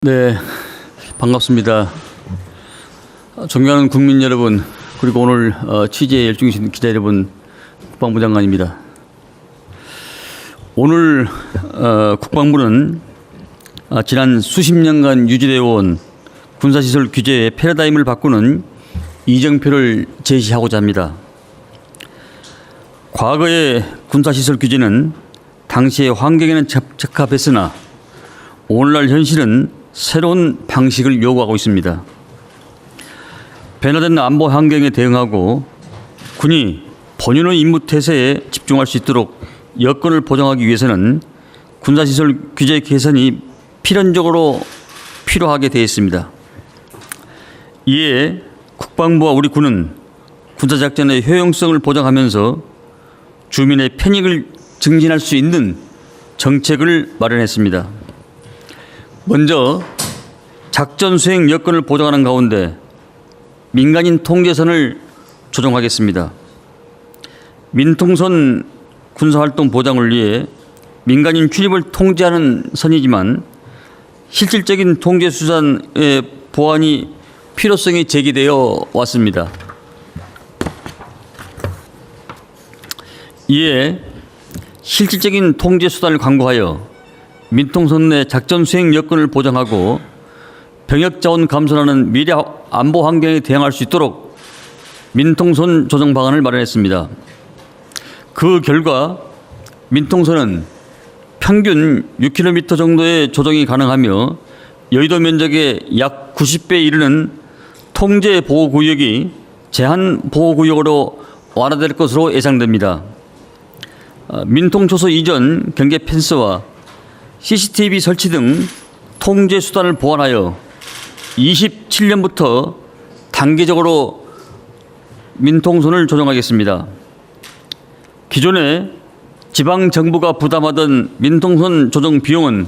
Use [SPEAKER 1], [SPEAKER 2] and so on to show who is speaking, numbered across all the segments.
[SPEAKER 1] 네, 반갑습니다. 존경하는 국민 여러분, 그리고 오늘 취재에 열중이신 기자 여러분, 국방부 장관입니다. 오늘 국방부는 지난 수십 년간 유지되어 온 군사시설 규제의 패러다임을 바꾸는 이정표를 제시하고자 합니다. 과거의 군사시설 규제는 당시의 환경에는 적합했으나 오늘날 현실은 새로운 방식을 요구하고 있습니다. 변화된 안보 환경에 대응하고 군이 본연의 임무 태세에 집중할 수 있도록 여건을 보장하기 위해서는 군사시설 규제 개선이 필연적으로 필요하게 되어 있습니다. 이에 국방부와 우리 군은 군사작전의 효용성을 보장하면서 주민의 편익을 증진할 수 있는 정책을 마련했습니다. 먼저 작전 수행 여건을 보장하는 가운데 민간인 통제선을 조정하겠습니다. 민통선 군사활동 보장을 위해 민간인 출입을 통제하는 선이지만 실질적인 통제 수단의 보완이 필요성이 제기되어 왔습니다. 이에 실질적인 통제 수단을 강구하여 민통선 내 작전 수행 여건을 보장하고 병역 자원 감소라는 미래 안보 환경에 대응할 수 있도록 민통선 조정 방안을 마련했습니다. 그 결과 민통선은 평균 6km 정도의 조정이 가능하며 여의도 면적의 약 90배에 이르는 통제 보호구역이 제한 보호구역으로 완화될 것으로 예상됩니다. 민통초소 이전 경계 펜스와 CCTV 설치 등 통제 수단을 보완하여 27년부터 단계적으로 민통선을 조정하겠습니다. 기존에 지방정부가 부담하던 민통선 조정 비용은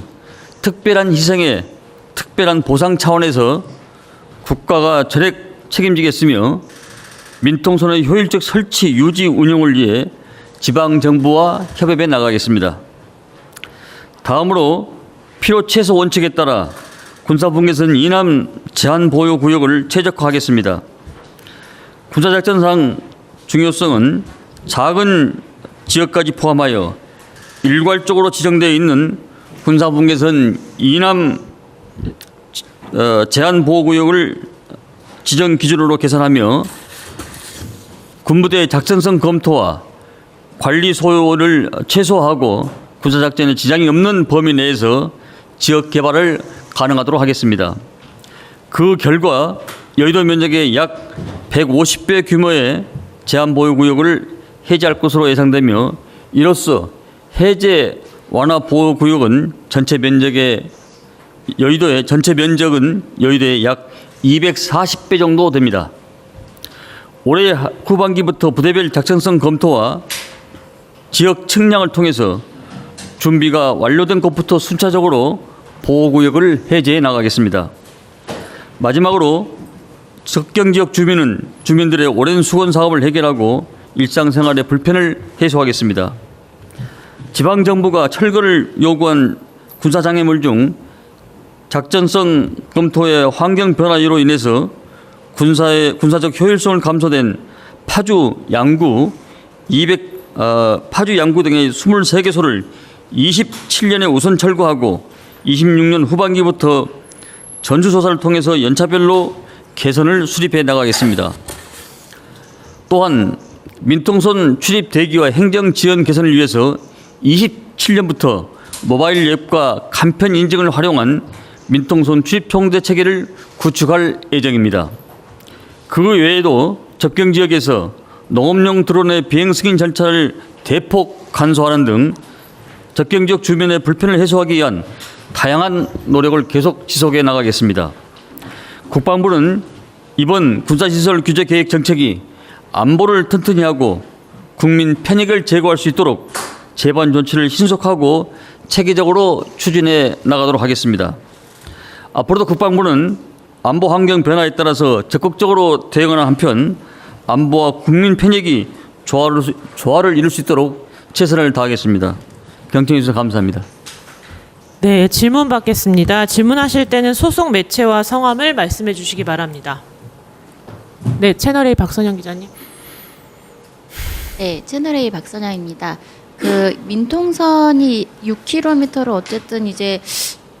[SPEAKER 1] 특별한 희생에 특별한 보상 차원에서 국가가 전액 책임지겠으며 민통선의 효율적 설치, 유지, 운영을 위해 지방정부와 협업해 나가겠습니다. 다음으로 필요 최소 원칙에 따라 군사분계선 이남 제한 보유 구역을 최적화하겠습니다. 군사작전상 중요성은 작은 지역까지 포함하여 일괄적으로 지정되어 있는 군사분계선 이남 제한 보호구역을 지정 기준으로 계산하며 군부대의 작전성 검토와 관리 소요를 최소화하고 군사작전에 지장이 없는 범위 내에서 지역 개발을 가능하도록 하겠습니다. 그 결과 여의도 면적의 약 150배 규모의 제한보호구역을 해제할 것으로 예상되며 이로써 해제 완화 보호구역은 전체 면적은 여의도의 약 240배 정도 됩니다. 올해 후반기부터 부대별 작전성 검토와 지역 측량을 통해서 준비가 완료된 곳부터 순차적으로 보호구역을 해제해 나가겠습니다. 마지막으로 접경지역 주민들의 오랜 수건 사업을 해결하고 일상생활의 불편을 해소하겠습니다. 지방정부가 철거를 요구한 군사장애물 중 작전성 검토의 환경 변화로 인해서 군사적 효율성을 감소된 파주 양구 등의 23개소를 27년에 우선 철거하고 26년 후반기부터 전수조사를 통해서 연차별로 개선을 수립해 나가겠습니다. 또한 민통선 출입 대기와 행정 지연 개선을 위해서 27년부터 모바일 앱과 간편 인증을 활용한 민통선 출입 통제 체계를 구축할 예정입니다. 그 외에도 접경 지역에서 농업용 드론의 비행 승인 절차를 대폭 간소화하는 등 접경 지역 주민의 불편을 해소하기 위한 다양한 노력을 계속 지속해 나가겠습니다. 국방부는 이번 군사시설 규제 계획 정책이 안보를 튼튼히 하고 국민 편익을 제고할 수 있도록 제반 조치를 신속하고 체계적으로 추진해 나가도록 하겠습니다. 앞으로도 국방부는 안보 환경 변화에 따라서 적극적으로 대응하는 한편 안보와 국민 편익이 조화를 이룰 수 있도록 최선을 다하겠습니다. 경청해 주셔서 감사합니다.
[SPEAKER 2] 네, 질문 받겠습니다. 질문하실 때는 소속 매체와 성함을 말씀해 주시기 바랍니다. 네, 채널A 박선영 기자님.
[SPEAKER 3] 네, 채널A 박선영입니다. 그 민통선이 6km로 어쨌든 이제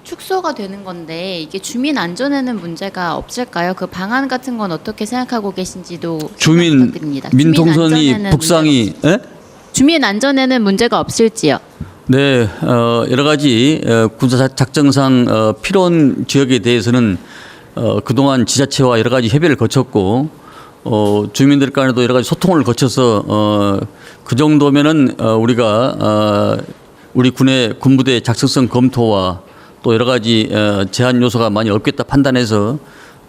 [SPEAKER 3] 축소가 되는 건데 이게 주민 안전에는 문제가 없을까요? 그 방안 같은 건 어떻게 생각하고 계신지도 부탁드립니다.
[SPEAKER 1] 민통선이 북상이
[SPEAKER 3] 주민 안전에는 문제가 없을지요?
[SPEAKER 1] 네, 여러 가지 군사 작전상 필요한 지역에 대해서는 그동안 지자체와 여러 가지 협의를 거쳤고 주민들 간에도 여러 가지 소통을 거쳐서 그 정도면은 우리가 우리 군의 군부대 작성성 검토와 또 여러 가지 제한 요소가 많이 없겠다 판단해서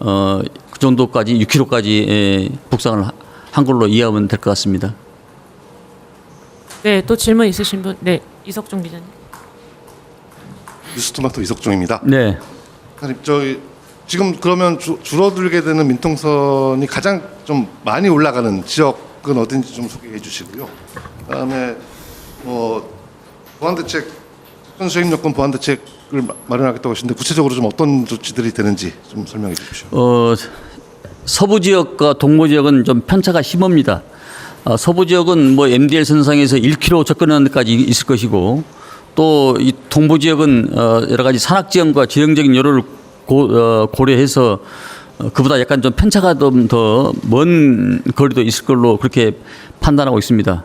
[SPEAKER 1] 그 정도까지 6km까지 북상을 한 걸로 이해하면 될 것 같습니다.
[SPEAKER 2] 네, 또 질문 있으신 분? 네, 이석종 기자님.
[SPEAKER 4] 뉴스토마토 이석종입니다.
[SPEAKER 1] 네.
[SPEAKER 4] 저희 지금 그러면 줄어들게 되는 민통선이 가장 좀 많이 올라가는 지역은 어딘지 좀 소개해 주시고요. 그다음에 보완대책, 작전 수행 여건 보완대책을 마련하겠다고 하시는데 구체적으로 좀 어떤 조치들이 되는지 좀 설명해 주십시오.
[SPEAKER 1] 서부 지역과 동부 지역은 좀 편차가 심합니다. 서부 지역은 뭐 MDL 선상에서 1km 접근하는 데까지 있을 것이고 또 이 동부 지역은 여러 가지 산악 지형과 지형적인 요소를 고려해서 그보다 약간 좀 편차가 좀 더 먼 거리도 있을 걸로 그렇게 판단하고 있습니다.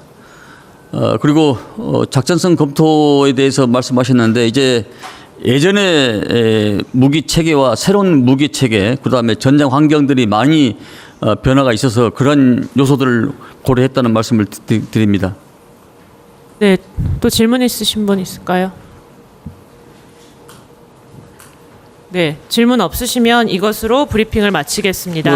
[SPEAKER 1] 그리고 작전성 검토에 대해서 말씀하셨는데 이제 예전에 무기 체계와 새로운 무기 체계 그다음에 전장 환경들이 많이 변화가 있어서 그런 요소들을 고려했다는 말씀을 드립니다.
[SPEAKER 2] 네, 또 질문 있으신 분 있을까요? 네, 질문 없으시면 이것으로 브리핑을 마치겠습니다.